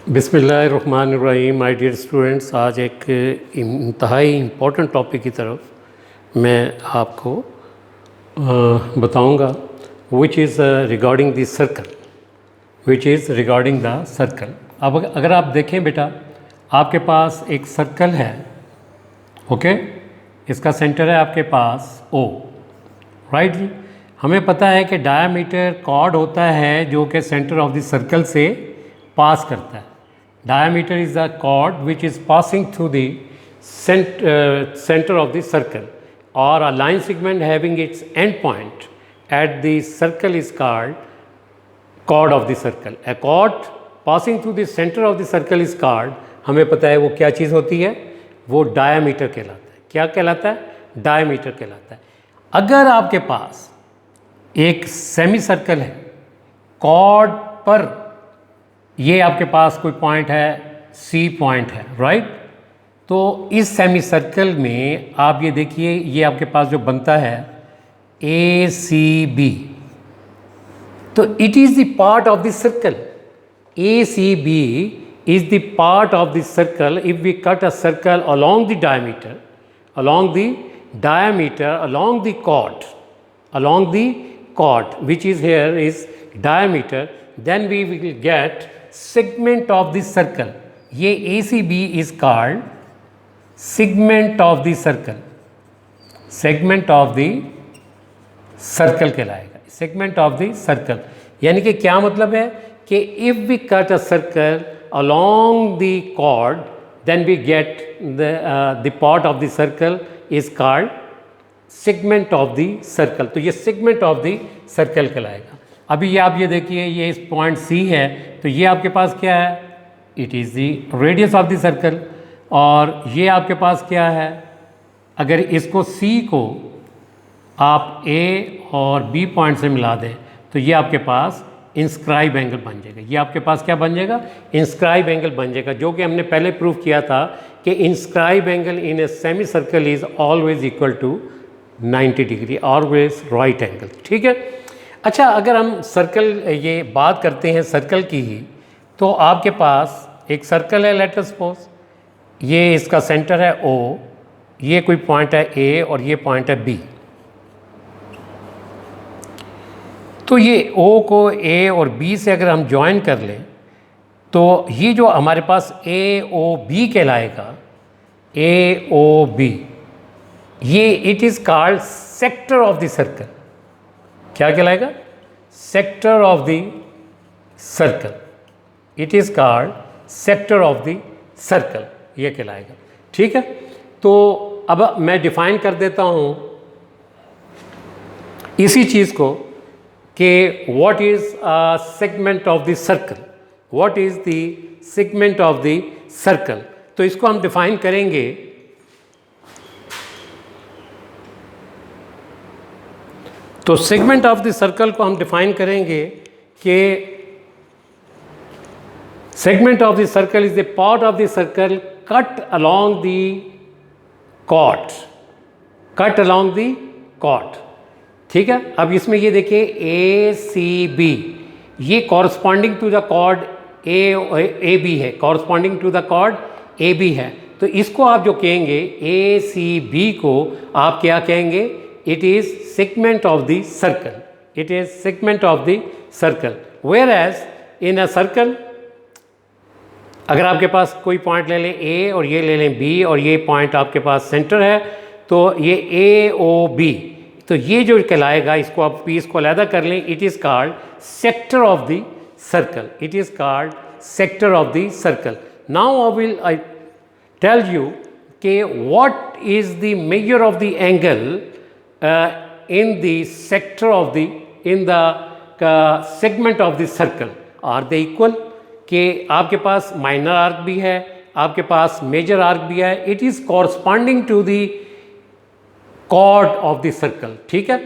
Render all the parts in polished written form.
बिस्मिल्लाहिर्रहमानिर्रहीम। My dear students, आज एक इंतहाई इम्पोर्टेंट टॉपिक की तरफ मैं आपको बताऊंगा which is regarding the circle. अब अगर आप देखें बेटा, आपके पास एक सर्कल है, ओके। इसका सेंटर है आपके पास O, राइट जी। हमें पता है कि डायामीटर कॉर्ड होता है जो कि सेंटर ऑफ द सर्कल से पास करता है। Diameter is the chord which is passing through the center of the circle, or a line segment having its end point at the circle is called chord of the circle. A chord passing through the center of the circle is called, हमें पता है वो क्या चीज़ होती है, वो diameter कहलाता है। क्या कहलाता है? डायामीटर कहलाता है। अगर आपके पास एक सेमी सर्कल है, कॉर्ड पर ये आपके पास कोई पॉइंट है, C पॉइंट है, राइट। तो इस सेमी सर्कल में आप ये देखिए, ये आपके पास जो बनता है ACB, तो it is the part of the circle. ACB is the part of the circle if we cut a circle along the diameter, along the chord which is here is diameter, then we will get segment of the circle. ये ACB is called segment of the circle कहलाएगा। segment of the circle यानी कि क्या मतलब है कि if we cut a circle along the chord, then we get the part of the circle is called segment of the circle। तो ये segment of the circle कहलाएगा। अभी ये आप ये देखिए, ये इस पॉइंट C है, तो ये आपके पास क्या है? It is the radius of the circle. और ये आपके पास क्या है? अगर इसको C को आप A और B पॉइंट से मिला दें तो ये आपके पास इंस्क्राइब एंगल बन जाएगा। ये आपके पास क्या बन जाएगा? इंस्क्राइब एंगल बन जाएगा, जो कि हमने पहले प्रूव किया था कि inscribe angle in a semi circle is always equal to 90 degree, always right angle. ठीक है। अच्छा, अगर हम सर्कल, ये बात करते हैं सर्कल की ही, तो आपके पास एक सर्कल है, लेट अस सपोज ये इसका सेंटर है O, ये कोई पॉइंट है A और ये पॉइंट है B। तो ये O को A और B से अगर हम ज्वाइन कर लें तो ये जो हमारे पास AOB कहलाएगा, AOB, ये it is called sector of the circle. क्या कहलाएगा? Sector of the circle. It is called sector of the circle, ये कहलाएगा। ठीक है। तो अब मैं डिफाइन कर देता हूँ इसी चीज़ को कि what is segment of the circle, what is the segment of the circle. तो इसको हम डिफाइन करेंगे, तो सेगमेंट ऑफ द सर्कल को हम डिफाइन करेंगे कि segment of the circle is the part of the circle cut along the chord, cut along the chord. ठीक है। अब इसमें ये देखिए ACB, ये corresponding to the chord AB है, corresponding to the chord AB है। तो इसको आप जो कहेंगे ACB को आप क्या कहेंगे? It is segment of the circle. It is segment of the circle. Whereas in a circle, अगर आपके पास कोई पॉइंट ले लें A और ये ले लें B और ये पॉइंट आपके पास सेंटर है, तो ये AOB, तो ये जो कहलाएगा, इसको आप पीस को अलग कर लें, it is called sector of the circle. It is called sector of the circle. Now I tell you कि what is the measure of the angle in the sector of the, in the segment of the circle, are they equal? कि आपके पास minor arc भी है, आपके पास major arc भी है, it is corresponding to the chord of the circle. ठीक है।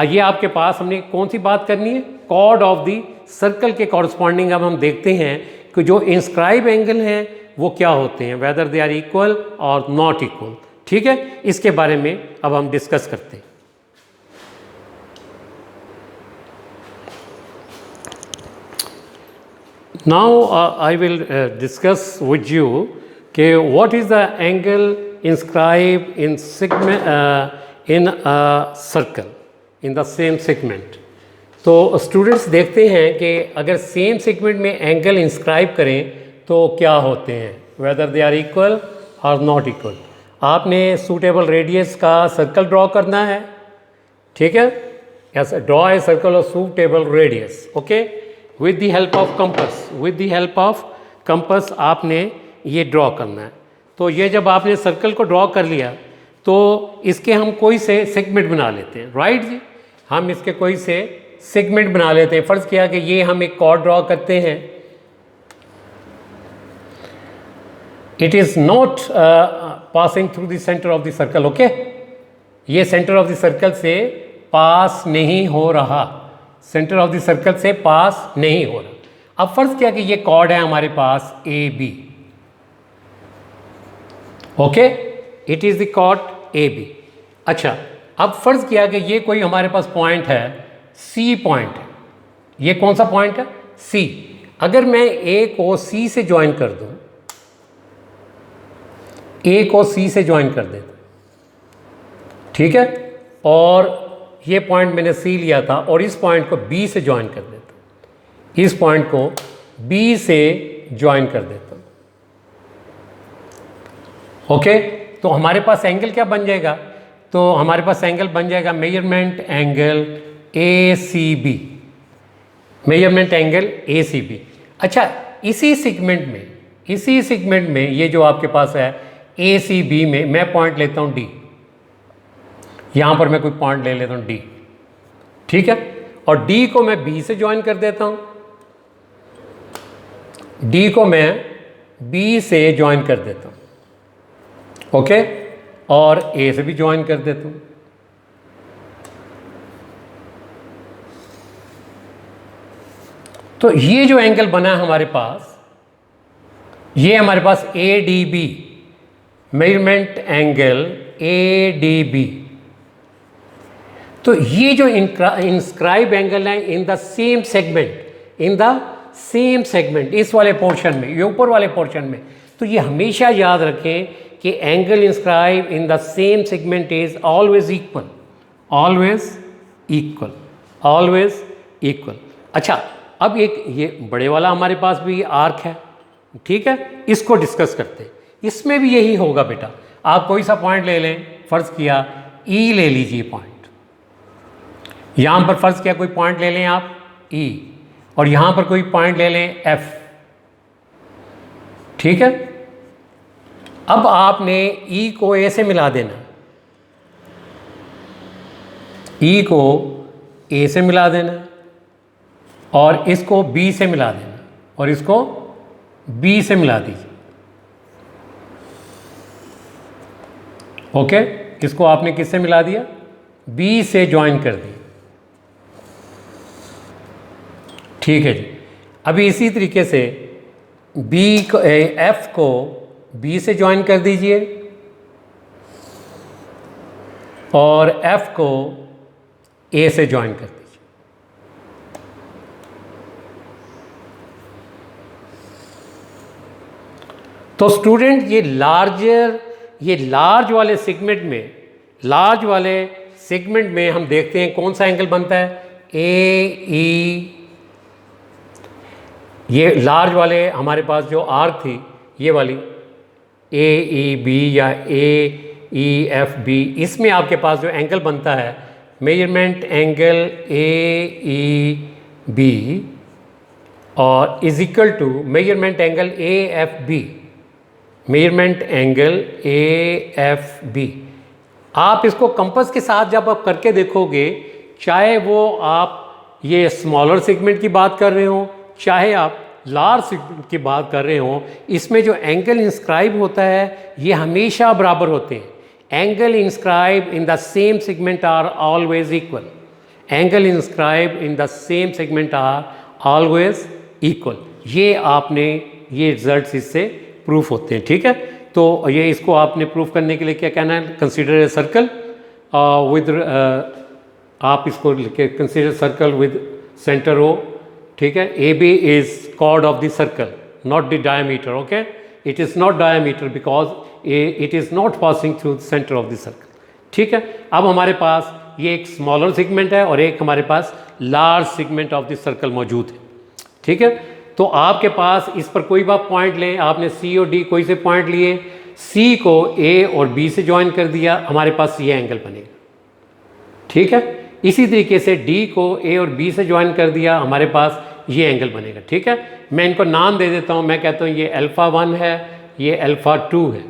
ये आपके पास हमने कौन सी बात करनी है? कॉर्ड ऑफ द सर्कल के कॉरस्पॉन्डिंग। अब हम देखते हैं कि जो इंस्क्राइब एंगल हैं वो क्या होते हैं, वेदर दे आर इक्वल और नॉट इक्वल। ठीक है। इसके बारे में अब हम डिस्कस करते हैं। Now I will discuss with you कि what is the angle inscribed in in a circle in the same segment. तो स्टूडेंट्स देखते हैं कि अगर सेम सेगमेंट में एंगल इंस्क्राइब करें तो क्या होते हैं, वेदर दे आर इक्वल और नॉट इक्वल. आपने सूटेबल रेडियस का सर्कल ड्रॉ करना है, ठीक है. Yes, draw a circle of suitable radius. Okay, with the help of compass. With the help of compass आपने ये ड्रॉ करना है. तो ये जब आपने सर्कल को ड्रॉ कर लिया तो इसके हम कोई से सेगमेंट बना लेते हैं. राइट जी, हम इसके कोई से सेगमेंट बना लेते हैं. फ़र्ज़ किया कि ये हम एक कॉर्ड ड्रॉ करते हैं. It is not passing through the centre of the circle. Okay, ये सेंटर ऑफ द सर्कल से पास नहीं हो रहा, सेंटर ऑफ द सर्कल से पास नहीं हो रहा. अब फ़र्ज़ किया कि ये कॉर्ड है हमारे पास A B. Okay, it is the chord A B. अच्छा, अब फ़र्ज़ किया कि ये कोई हमारे पास पॉइंट है, सी पॉइंट है. ये कौन सा पॉइंट है? सी. अगर मैं ए को सी से ज्वाइन कर दूं, ए को सी से ज्वाइन कर देता, ठीक है, और ये पॉइंट मैंने सी लिया था और इस पॉइंट को बी से ज्वाइन कर देता, इस पॉइंट को बी से ज्वाइन कर देता. ओके, तो हमारे पास एंगल क्या बन जाएगा? तो हमारे पास एंगल बन जाएगा measurement angle A C B. Measurement angle A C B. अच्छा, इसी सेगमेंट में ये जो आपके पास है ए सी बी में मैं पॉइंट लेता हूँ डी. यहाँ पर मैं कोई पॉइंट ले लेता हूँ डी, ठीक है, और डी को मैं बी से ज्वाइन कर देता हूँ. डी को मैं बी से ज्वाइन कर देता हूँ. ओके, और ए से भी ज्वाइन कर देता हूँ. तो ये जो एंगल बना है हमारे पास, ये हमारे पास A D B, measurement angle A D B. तो ये जो इंस्क्राइब एंगल है इन द सेम सेगमेंट, इस वाले पोर्शन में, ये ऊपर वाले पोर्शन में, तो ये हमेशा याद रखें कि angle inscribe in the same segment is always equal, always equal, always equal. अच्छा, अब एक ये बड़े वाला हमारे पास भी आर्क है, ठीक है, इसको डिस्कस करते हैं. इसमें भी यही होगा बेटा. आप कोई सा पॉइंट ले लें, फ़र्ज़ किया ई ले लीजिए पॉइंट. यहाँ पर फ़र्ज़ किया कोई पॉइंट ले लें आप ई, और यहाँ पर कोई पॉइंट ले लें एफ, ठीक है. अब आपने ई को ए से मिला देना, ई को ए से मिला देना, और इसको बी से मिला देना, और इसको बी से मिला दीजिए. ओके, इसको आपने किससे मिला दिया? बी से ज्वाइन कर दिया, ठीक है जी. अभी इसी तरीके से बी को एफ को बी से ज्वाइन कर दीजिए, और एफ को ए से ज्वाइन कर दीजिए. तो स्टूडेंट ये लार्ज वाले सेगमेंट में हम देखते हैं कौन सा एंगल बनता है, ए ई. ये लार्ज वाले हमारे पास जो आर्क थी, ये वाली ए ई बी या ए ई एफ बी, इसमें आपके पास जो एंगल बनता है measurement angle A E B और is equal to measurement angle A F B, measurement angle A F B. आप इसको कंपास के साथ जब आप करके देखोगे, चाहे वो आप ये स्मॉलर सेगमेंट की बात कर रहे हो, चाहे आप लार्ज सेगमेंट की बात कर रहे हो, इसमें जो एंगल इंस्क्राइब होता है ये हमेशा बराबर होते हैं. Angle inscribe in the same segment are always equal. Angle inscribe in the same segment are always equal. ये आपने ये रिजल्ट्स इससे प्रूफ होते हैं, ठीक है. तो ये इसको आपने प्रूफ करने के लिए क्या कहना है, कंसीडर ए सर्कल विद, आप इसको लिखे consider circle with centre O, ठीक है, A B is chord of the circle, not the diameter. Okay, it is not diameter because it is not passing through the center of the circle. ठीक है, अब हमारे पास ये एक smaller segment है और एक हमारे पास large segment of the circle मौजूद है। ठीक है, तो आपके पास इस पर कोई बात पॉइंट लें, आपने सी और डी कोई से पॉइंट लिए, सी को ए और बी से ज्वाइन कर दिया, हमारे पास ये एंगल बनेगा। ठीक है, इसी तरीके से डी को ए और बी से ज्वाइन कर दिया, हमारे पास ये एंगल बनेगा। ठीक है, मैं इनको नाम दे देता हूँ, मैं कहता हूँ ये अल्फ़ा 1 है, ये अल्फ़ा 2 है।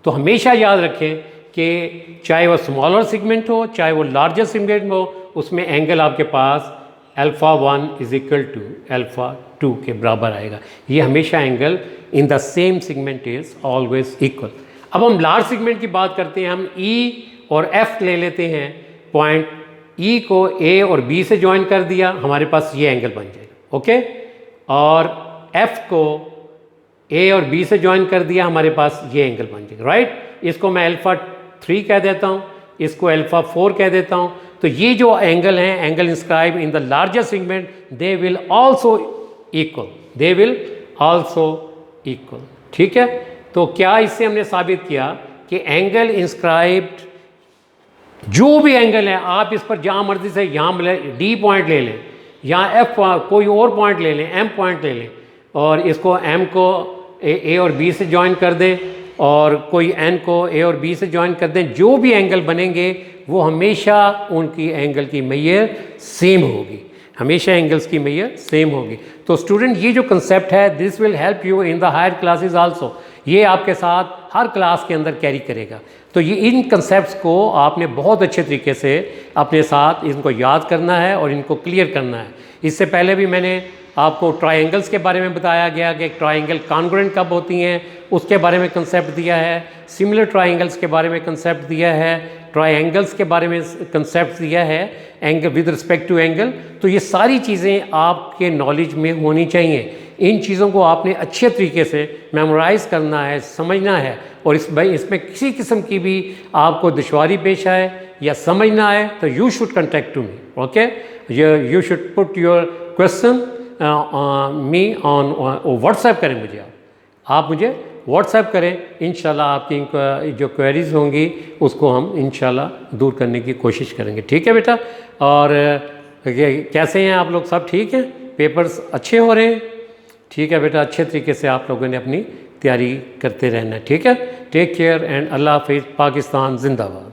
तो हमेशा याद रखें कि चाहे वो स्मॉलर सेगमेंट हो चाहे वो लार्जर सेगमेंट हो, उसमें एंगल आपके पास alpha 1 is equal to alpha 2 के बराबर आएगा। ये हमेशा angle in the same segment is always equal. अब हम लार्ज सेगमेंट की बात करते हैं, हम ई और एफ ले लेते हैं पॉइंट, ई को ए और बी से ज्वाइन कर दिया, हमारे पास ये एंगल बन जाएगा। ओके, और एफ को ए और बी से ज्वाइन कर दिया, हमारे पास ये एंगल बन जाएगा। राइट, इसको मैं अल्फ़ा 3 कह देता हूँ, इसको अल्फ़ा 4 कह देता हूँ। तो ये जो एंगल हैं, angle inscribe in the larger segment, they will also equal, they will also equal. ठीक है, तो क्या इससे हमने साबित किया कि एंगल इंस्क्राइब्ड जो भी एंगल है, आप इस पर जहाँ मर्जी से यहाँ डी पॉइंट ले लें, यहाँ एफ कोई और पॉइंट ले लें, एम पॉइंट ले लें, और इसको एम को ए और बी से ज्वाइन कर दें, और कोई एन को ए और बी से ज्वाइन कर दें, जो भी एंगल बनेंगे वो हमेशा उनकी एंगल की मेजर सेम होगी, हमेशा एंगल्स की मेजर सेम होगी। तो स्टूडेंट, ये जो कंसेप्ट है, this will help you in the higher classes also, ये आपके साथ हर क्लास के अंदर कैरी करेगा। तो ये इन कंसेप्ट्स को आपने बहुत अच्छे तरीके से अपने साथ इनको याद करना है और इनको क्लियर करना है। इससे पहले भी मैंने आपको ट्रायंगल्स के बारे में बताया गया कि ट्रायंगल कॉन्ग्रुएंट कब होती हैं, उसके बारे में कंसेप्ट दिया है, सिमिलर ट्रायंगल्स के बारे में कंसेप्ट दिया है, ट्रायंगल्स के बारे में कंसेप्ट दिया है, angle with respect to angle. तो ये सारी चीज़ें आपके नॉलेज में होनी चाहिए। इन चीज़ों को आपने अच्छे तरीके से मेमोराइज़ करना है, समझना है, और इसमें किसी किस्म की भी आपको दुश्वारी पेश आए या समझना आए तो you should contact to me. Okay, you should put your question me on WhatsApp करें मुझे, आप मुझे व्हाट्सएप करें, इंशाल्लाह आपकी जो क्वेरीज होंगी उसको हम इंशाल्लाह दूर करने की कोशिश करेंगे। ठीक है बेटा, और कैसे हैं आप लोग, सब ठीक हैं, पेपर्स अच्छे हो रहे हैं? ठीक है बेटा, अच्छे तरीके से आप लोगों ने अपनी तैयारी करते रहना है। ठीक है, टेक केयर एंड अल्लाह हाफिज़, पाकिस्तान जिंदाबाद।